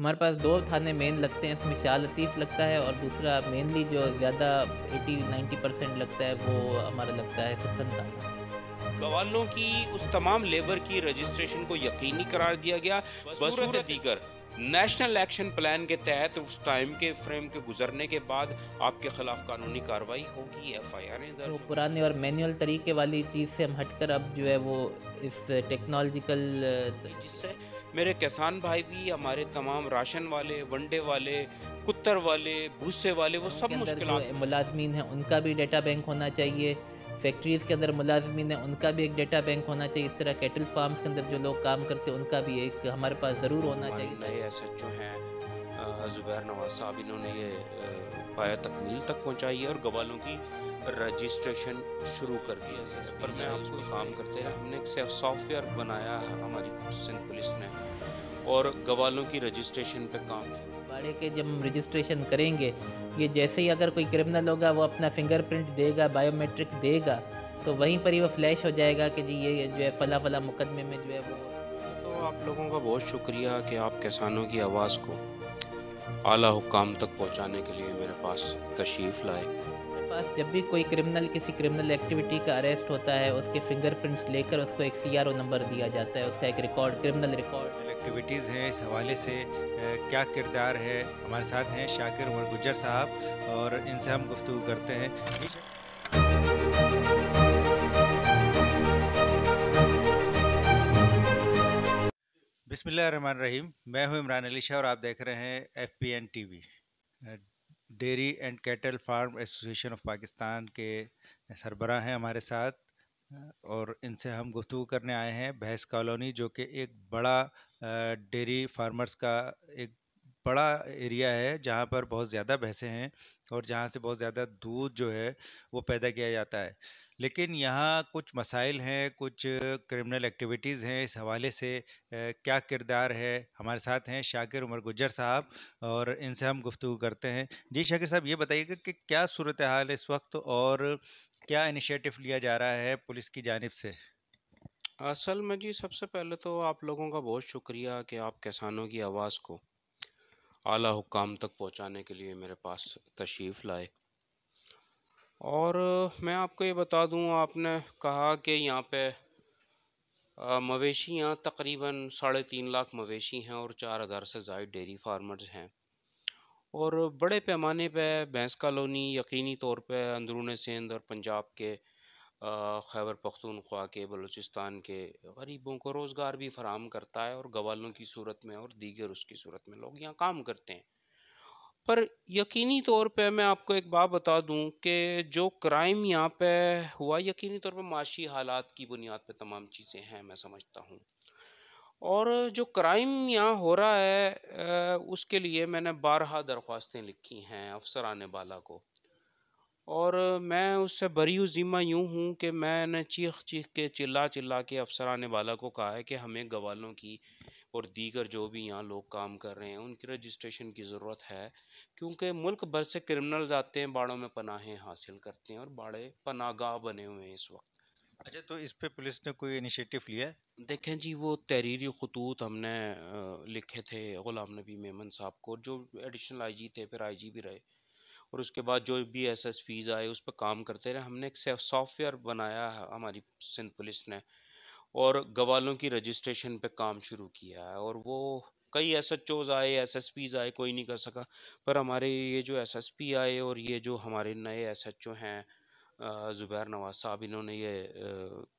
हमारे पास 2 थाने मेन लगते हैं, इसमें शाह लतीफ़ लगता है और दूसरा मेनली जो ज़्यादा 80-90% लगता है वो हमारा लगता है सुखन थाना। गवालों की उस तमाम लेबर की रजिस्ट्रेशन को यकीनी करार दिया गया। बसूरत दीगर नेशनल एक्शन प्लान के तहत उस टाइम के फ्रेम के गुजरने के बाद आपके खिलाफ कानूनी कार्रवाई होगी, एफआईआर तो दर्ज होगी। पुराने और मैनुअल तरीके वाली चीज़ से हम हटकर अब जो है वो इस टेक्नोलॉजिकल जिससे मेरे किसान भाई भी, हमारे तमाम राशन वाले, वंडे वाले, कुत्तर वाले, भूसे वाले, वो घरों सब के अंदर जो मुश्किलात। मुलाज़मीन हैं उनका भी डेटा बैंक होना चाहिए। फैक्ट्रीज़ के अंदर मुलाज़मीन हैं उनका भी एक डेटा बैंक होना चाहिए। इस तरह कैटल फार्म्स के अंदर जो लोग काम करते हैं उनका भी एक हमारे पास ज़रूर होना हमारे चाहिए नए ताकि एसएचओ हैं ज़ुबैर नवाज साहब, इन्होंने ये पाया तकमील तक पहुंचाई है और गवालों की रजिस्ट्रेशन शुरू कर दी है। पर मैं आपको काम करते रहे, हमने एक सॉफ्टवेयर बनाया है हमारी सिंध पुलिस ने, और गवालों की रजिस्ट्रेशन पे काम शुरू। बाड़े के जब हम रजिस्ट्रेशन करेंगे, ये जैसे ही अगर कोई क्रिमिनल होगा वो अपना फिंगरप्रिंट देगा, बायोमेट्रिक देगा, तो वहीं पर ही वो फ्लैश हो जाएगा कि जी ये जो है फला-फला मुकदमे में जो है वो। तो आप लोगों का बहुत शुक्रिया कि आप किसानों की आवाज़ को आला हुक्काम तक पहुंचाने के लिए मेरे पास तशरीफ़ लाए। हमारे पास जब भी कोई क्रिमिनल किसी क्रिमिनल एक्टिविटी का अरेस्ट होता है, उसके फिंगरप्रिंट्स लेकर उसको एक सीआरओ नंबर दिया जाता है, उसका एक रिकॉर्ड क्रिमिनल रिकॉर्ड। एक्टिविटीज़ हैं, इस हवाले से क्या किरदार है। हमारे साथ हैं शाकिर उमर गुज्जर साहब और इनसे हम गुफ्तगू करते हैं। जी बिस्मिल्लाहिर्रहमानिर्रहीम। मैं हूं इमरान अली शाह और आप देख रहे हैं FPN TV. Dairy and cattle farm association of Pakistan के सरबराह हैं हमारे साथ, और इनसे हम गुफ्तगू करने आए हैं भैंस कॉलोनी, जो कि एक बड़ा डेयरी फार्मर्स का एक बड़ा एरिया है, जहाँ पर बहुत ज़्यादा भैंसें हैं और जहाँ से बहुत ज़्यादा दूध जो है वो पैदा किया जाता है। लेकिन यहाँ कुछ मसाइल हैं, कुछ क्रिमिनल एक्टिविटीज़ हैं। इस हवाले से क्या किरदार है। हमारे साथ हैं शाकिर उमर गुज्जर साहब और इनसे हम गुफ्तगू करते हैं। जी शाकिर साहब, ये बताइएगा कि क्या सूरत हाल है इस वक्त और क्या इनिशिएटिव लिया जा रहा है पुलिस की जानिब से? असल में जी, सबसे पहले तो आप लोगों का बहुत शुक्रिया कि आप किसानों की आवाज़ को आला हुक्काम तक पहुंचाने के लिए मेरे पास तशरीफ़ लाए। और मैं आपको ये बता दूं, आपने कहा कि यहाँ पे मवेशी, यहाँ तकरीबन 3.5 लाख मवेशी हैं और 4,000 से ज़ायद डेयरी फार्मर्स हैं। और बड़े पैमाने पे भैंस कॉलोनी यकीनी तौर पे अंदरून सिंध और पंजाब के, खैबर पख्तूनख्वा के, बलूचिस्तान के गरीबों को रोज़गार भी फराहम करता है, और गवालों की सूरत में और दीगर उसकी सूरत में लोग यहाँ काम करते हैं। पर यकीनी तौर पे मैं आपको एक बात बता दूं कि जो क्राइम यहाँ पे हुआ, यकीनी तौर पे माशी हालात की बुनियाद पे तमाम चीज़ें हैं, मैं समझता हूँ। और जो क्राइम यहाँ हो रहा है, उसके लिए मैंने बारहा दरख्वास्तें लिखी हैं अफसरान बाला को। और मैं उससे बरी ज़िम्मा यूँ हूँ कि मैंने चीख चीख के, चिल्ला चिल्ला के अफसरान बाला को कहा है कि हमें गवालों की और दीगर जो भी यहाँ लोग काम कर रहे हैं उनकी रजिस्ट्रेशन की ज़रूरत है, क्योंकि मुल्क भर से क्रिमिनल्स आते हैं, बाड़ों में पनाहें हासिल करते हैं और बाड़े पनागाह बने हुए हैं इस वक्त। अच्छा, तो इस पे पुलिस ने कोई इनिशिएटिव लिया है? देखें जी, वो तहरीरी खतूत हमने लिखे थे ग़ुलाम नबी मेमन साहब को, जो एडिशनल आईजी थे, फिर आईजी भी रहे, और उसके बाद जो भी एसएसपीज़ आए उस पर काम करते रहे। हमने एक सॉफ्टवेयर बनाया है हमारी सिंध पुलिस ने, और गवालों की रजिस्ट्रेशन पे काम शुरू किया है। और वो कई एसएचओज आए, एसएसपीज़ आए, कोई नहीं कर सका। पर हमारे ये जो एसएसपी आए और ये जो हमारे नए एसएचओ हैं ज़ुबैर नवाज साहब, इन्होंने ये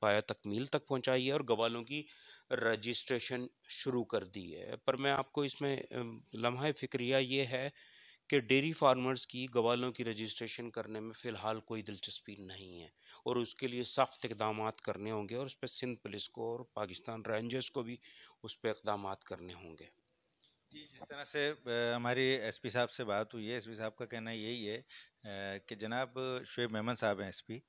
पाया तकमील तक पहुंचाई है और गवालों की रजिस्ट्रेशन शुरू कर दी है। पर मैं आपको इसमें लम्हा फ़िक्रिया ये है कि डेयरी फार्मर्स की गवालों की रजिस्ट्रेशन करने में फ़िलहाल कोई दिलचस्पी नहीं है, और उसके लिए सख्त इकदामात करने होंगे, और उस पर सिंध पुलिस को और पाकिस्तान रेंजर्स को भी उस पर इकदामात करने होंगे। जी, जिस तरह से हमारी एसपी साहब से बात हुई है, एसपी साहब का कहना यही है कि जनाब शुएब मेमन साहब हैं एसपी,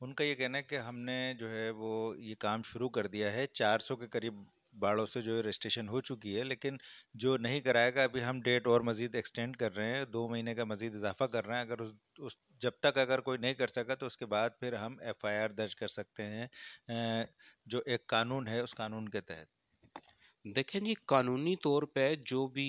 उनका ये कहना है कि हमने जो है वो ये काम शुरू कर दिया है। 400 के करीब बाड़ों से जो है रजिस्ट्रेशन हो चुकी है, लेकिन जो नहीं कराएगा अभी हम डेट और मज़ीद एक्सटेंड कर रहे हैं, 2 महीने का मज़ीद इजाफा कर रहे हैं। अगर उस जब तक अगर कोई नहीं कर सका तो उसके बाद फिर हम एफआईआर दर्ज कर सकते हैं, जो एक कानून है उस कानून के तहत। देखें जी, कानूनी तौर पे जो भी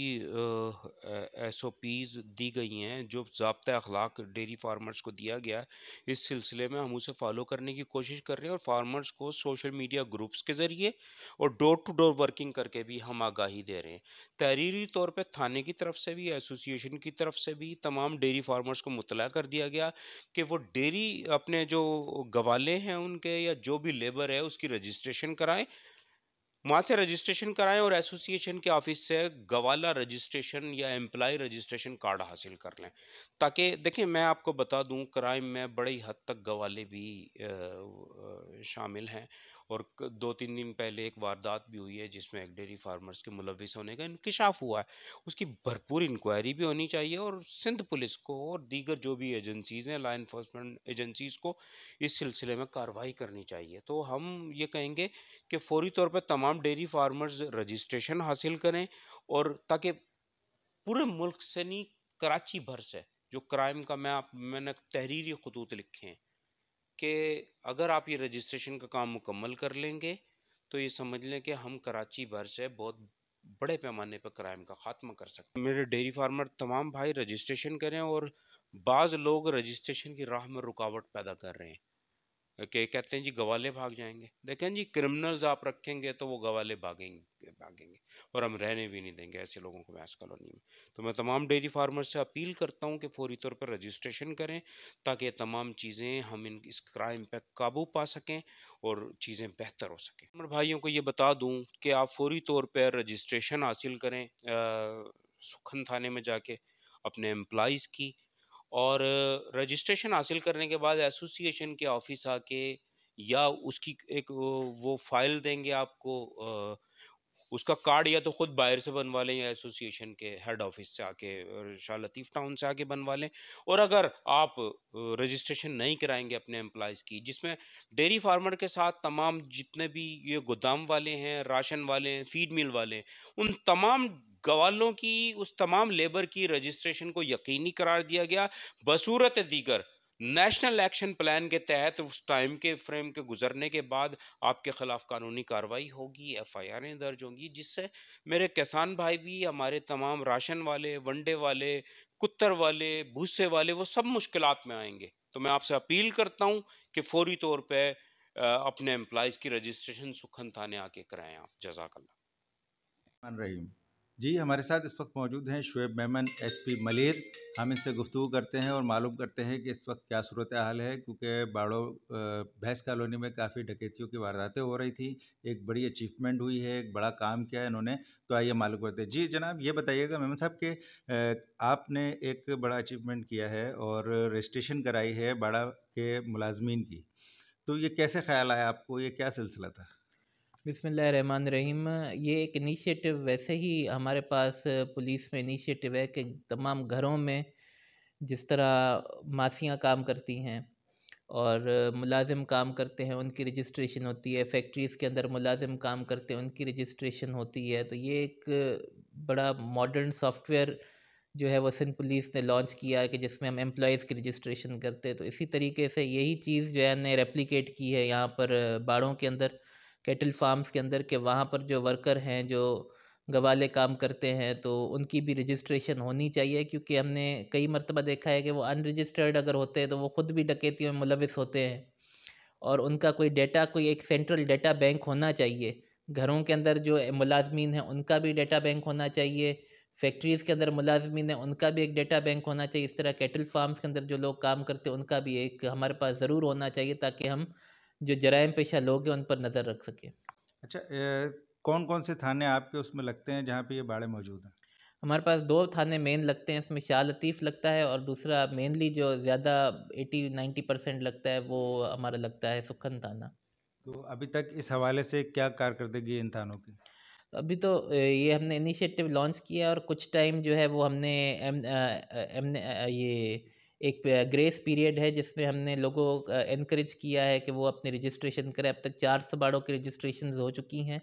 एसओपीज़ दी गई हैं, जो ज़ाब्ता अखलाक डेयरी फार्मर्स को दिया गया है, इस सिलसिले में हम उसे फॉलो करने की कोशिश कर रहे हैं और फार्मर्स को सोशल मीडिया ग्रुप्स के ज़रिए और डोर टू डोर वर्किंग करके भी हम आगाही दे रहे हैं। तहरीरी तौर पे थाने की तरफ से भी, एसोसिएशन की तरफ से भी तमाम डेयरी फार्मर्स को मुतला कर दिया गया कि वो डेयरी अपने जो गवाले हैं उनके या जो भी लेबर है उसकी रजिस्ट्रेशन कराएँ, वहाँ से रजिस्ट्रेशन कराएं और एसोसिएशन के ऑफिस से गवाला रजिस्ट्रेशन या एम्प्लॉय रजिस्ट्रेशन कार्ड हासिल कर लें, ताकि देखिए मैं आपको बता दूं क्राइम में बड़ी हद तक गवाले भी शामिल हैं। और 2-3 दिन पहले एक वारदात भी हुई है जिसमें एक डेयरी फार्मर्स के मुलविस होने का इंकशाफ हुआ है। उसकी भरपूर इंक्वायरी भी होनी चाहिए और सिंध पुलिस को और दीगर जो भी एजेंसीज हैं, लॉ इन्फोर्समेंट एजेंसीज को इस सिलसिले में कार्रवाई करनी चाहिए। तो हम ये कहेंगे कि फौरी तौर पर तमाम डेयरी फार्मर्स रजिस्ट्रेशन हासिल करें, और ताकि पूरे मुल्क से नहीं, कराची भर से जो क्राइम का मैंने तहरीरी खतूत लिखे हैं कि अगर आप ये रजिस्ट्रेशन का काम मुकम्मल कर लेंगे तो ये समझ लें कि हम कराची भर से बहुत बड़े पैमाने पर क्राइम का खात्मा कर सकते हैं। मेरे डेयरी फार्मर तमाम भाई रजिस्ट्रेशन करें, और बाज़ लोग रजिस्ट्रेशन की राह में रुकावट पैदा कर रहे हैं कि कहते हैं जी गवाले भाग जाएंगे। देखें जी, क्रिमिनल्स आप रखेंगे तो वो गवाले भागेंगे भागेंगे, और हम रहने भी नहीं देंगे ऐसे लोगों को भैंस कॉलोनी में। तो मैं तमाम डेयरी फार्मर से अपील करता हूँ कि फौरी तौर पर रजिस्ट्रेशन करें, ताकि तमाम चीज़ें हम इस क्राइम पर काबू पा सकें और चीज़ें बेहतर हो सकें। मेरे भाइयों को ये बता दूँ कि आप फौरी तौर पर रजिस्ट्रेशन हासिल करें सुखन थाने में जाके अपने एम्प्लॉइज़ की, और रजिस्ट्रेशन हासिल करने के बाद एसोसिएशन के ऑफिस आके या उसकी एक वो फाइल देंगे आपको, उसका कार्ड या तो खुद बाहर से बनवा लें या एसोसिएशन के हेड ऑफिस से आके शाह लतीफ़ टाउन से आके बनवा लें। और अगर आप रजिस्ट्रेशन नहीं कराएंगे अपने एम्प्लॉयज़ की, जिसमें डेयरी फार्मर के साथ तमाम जितने भी ये गोदाम वाले हैं, राशन वाले हैं, फीड मिल वाले हैं, उन तमाम गवालों की, उस तमाम लेबर की रजिस्ट्रेशन को यकीनी करार दिया गया बसूरत दीगर नेशनल एक्शन प्लान के तहत। उस टाइम के फ्रेम के गुजरने के बाद आपके खिलाफ कानूनी कार्रवाई होगी, एफआईआरें दर्ज होंगी, जिससे मेरे किसान भाई भी, हमारे तमाम राशन वाले, वनडे वाले, कुत्तर वाले, भूसे वाले, वो सब मुश्किलात में आएंगे। तो मैं आपसे अपील करता हूँ कि फौरी तौर पे अपने एम्प्लॉयज़ की रजिस्ट्रेशन सुखन थाने आके कराएं आप। जज़ाकल्लाह। मान रहीम जी, हमारे साथ इस वक्त मौजूद हैं शुएब मेमन, एसपी मलिर। हम इनसे गुफ्तगू करते हैं और मालूम करते हैं कि इस वक्त क्या सूरत हाल है, क्योंकि बाड़ो भैंस कॉलोनी में काफ़ी डकैतियों की वारदातें हो रही थी। एक बड़ी अचीवमेंट हुई है, एक बड़ा काम किया है इन्होंने, तो आइए मालूम करते हैं। जी जनाब, ये बताइएगा मेमन साहब कि आपने एक बड़ा अचीवमेंट किया है और रजिस्ट्रेशन कराई है बाड़ा के मुलाजमीन की, तो ये कैसे ख्याल आया आपको, ये क्या सिलसिला था? बिस्मिल्लाहिर्रहमानिर्रहीम। ये एक इनिशिएटिव वैसे ही हमारे पास पुलिस में इनिशिएटिव है कि तमाम घरों में जिस तरह मासियाँ काम करती हैं और मुलाजिम काम करते हैं, उनकी रजिस्ट्रेशन होती है। फैक्ट्रीज़ के अंदर मुलाजिम काम करते हैं, उनकी रजिस्ट्रेशन होती है। तो ये एक बड़ा मॉडर्न सॉफ्टवेयर जो है वो सिंध पुलिस ने लॉन्च किया है कि जिसमें हम एम्प्लॉयज़ की रजिस्ट्रेशन करते हैं। तो इसी तरीके से यही चीज़ जो है ने रेप्लिकेट की है यहाँ पर बाड़ों के अंदर, कैटल फार्म्स के अंदर, कि वहाँ पर जो वर्कर हैं, जो गवाले काम करते हैं, तो उनकी भी रजिस्ट्रेशन होनी चाहिए। क्योंकि हमने कई मर्तबा देखा है कि वो अनरजिस्टर्ड अगर होते हैं तो वो ख़ुद भी डकैतियों में मुलविस होते हैं, और उनका कोई डेटा, कोई एक सेंट्रल डेटा बैंक होना चाहिए। घरों के अंदर जो मुलाजमीन हैं उनका भी डेटा बैंक होना चाहिए, फैक्ट्रीज़ के अंदर मुलाजमीन हैं उनका भी एक डेटा बैंक होना चाहिए। इस तरह कैटल फार्म्स के अंदर जो लोग काम करते हैं उनका भी एक हमारे पास ज़रूर होना चाहिए, ताकि हम जो जराइम पेशा लोग हैं उन पर नज़र रख सकें। अच्छा, कौन कौन से थाने आपके उसमें लगते हैं जहाँ पे ये बाड़े मौजूद हैं? हमारे पास 2 थाने मेन लगते हैं, इसमें शाह लतीफ़ लगता है, और दूसरा मेनली जो ज़्यादा 80-90% लगता है वो हमारा लगता है सुखन थाना। तो अभी तक इस हवाले से क्या कारकर्दगी है इन थानों की? अभी तो ये हमने इनिशिएटिव लॉन्च किया, और कुछ टाइम जो है वो हमने ये एक ग्रेस पीरियड है जिसमें हमने लोगों को एनकरेज किया है कि वो अपनी रजिस्ट्रेशन करें। अब तक 400 बाड़ों की रजिस्ट्रेशन हो चुकी हैं।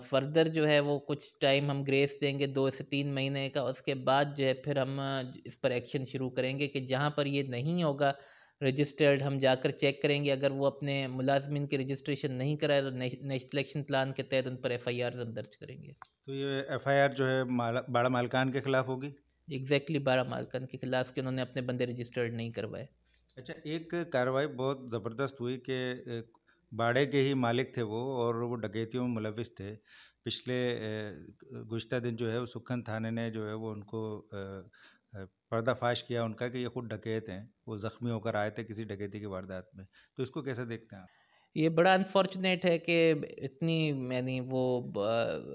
फर्दर जो है वो कुछ टाइम हम ग्रेस देंगे, 2 से 3 महीने का। उसके बाद जो है फिर हम इस पर एक्शन शुरू करेंगे कि जहाँ पर ये नहीं होगा रजिस्टर्ड, हम जाकर चेक करेंगे। अगर वो अपने मुलाजमिन की रजिस्ट्रेशन नहीं कराए तो नेशनल एक्शन प्लान के तहत उन पर FIR हम दर्ज करेंगे। तो ये FIR जो है बाड़ा मालकान के खिलाफ होगी? एग्जैक्टली, 12 मालकन के खिलाफ कि उन्होंने अपने बंदे रजिस्टर्ड नहीं करवाए। अच्छा, एक कार्रवाई बहुत ज़बरदस्त हुई कि बाड़े के ही मालिक थे वो, और वो डकैतियों में मुलविस थे। पिछले गुज़िश्ता दिन जो है वो सुखन थाने ने जो है वो उनको पर्दाफाश किया उनका कि ये खुद डकैत हैं, वो ज़ख्मी होकर आए थे किसी डकैती की वारदात में। तो इसको कैसे देखते हैं आप? ये बड़ा अनफॉर्चुनेट है कि इतनी यानी वो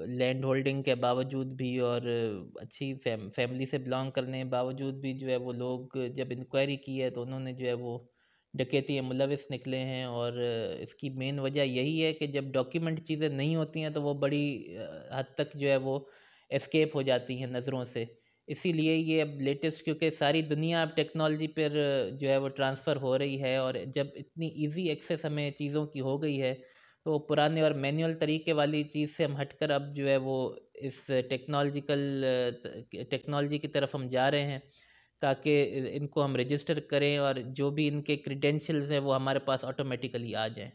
लैंड होल्डिंग के बावजूद भी और अच्छी फैमिली से बिलोंग करने के बावजूद भी जो है वो लोग जब इंक्वायरी की है तो उन्होंने जो है वो डकैती में मुलविस निकले हैं। और इसकी मेन वजह यही है कि जब डॉक्यूमेंट चीज़ें नहीं होती हैं तो वो बड़ी हद तक जो है वो एस्केप हो जाती हैं नज़रों से। इसीलिए ये अब लेटेस्ट, क्योंकि सारी दुनिया अब टेक्नोलॉजी पर जो है वो ट्रांसफ़र हो रही है और जब इतनी इजी एक्सेस हमें चीज़ों की हो गई है तो पुराने और मैनुअल तरीके वाली चीज़ से हम हटकर अब जो है वो इस टेक्नोलॉजी की तरफ हम जा रहे हैं ताकि इनको हम रजिस्टर करें और जो भी इनके क्रीडेंशियल्स हैं वो हमारे पास ऑटोमेटिकली आ जाएं।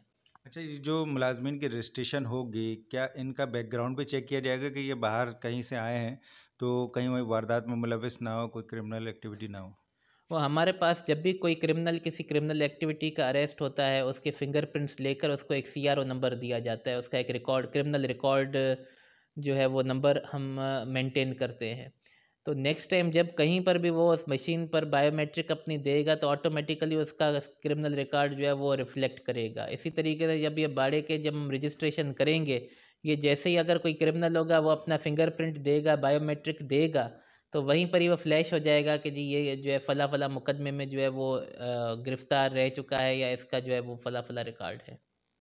अच्छा, ये जो मुलाजमीन की रजिस्ट्रेशन होगी, क्या इनका बैकग्राउंड भी चेक किया जाएगा कि ये बाहर कहीं से आए हैं, तो कहीं वही वारदात में मुलविस ना हो, कोई क्रिमिनल एक्टिविटी ना हो? वो हमारे पास जब भी कोई क्रिमिनल किसी क्रिमिनल एक्टिविटी का अरेस्ट होता है उसके फिंगरप्रिंट्स लेकर उसको एक CRO नंबर दिया जाता है, उसका एक रिकॉर्ड, क्रिमिनल रिकॉर्ड जो है वो नंबर हम मेंटेन करते हैं। तो नेक्स्ट टाइम जब कहीं पर भी वो उस मशीन पर बायोमेट्रिक अपनी देगा तो ऑटोमेटिकली उसका क्रिमिनल रिकॉर्ड जो है वो रिफ्लेक्ट करेगा। इसी तरीके से जब ये बाड़े के जब हम रजिस्ट्रेशन करेंगे, ये जैसे ही अगर कोई क्रिमिनल होगा वो अपना फिंगरप्रिंट देगा, बायोमेट्रिक देगा, तो वहीं पर ही वो फ्लैश हो जाएगा कि जी ये जो है फ़ला फ़ला मुकदमे में जो है वो गिरफ़्तार रह चुका है या इसका जो है वो फ़ला फ़ला रिकॉर्ड है।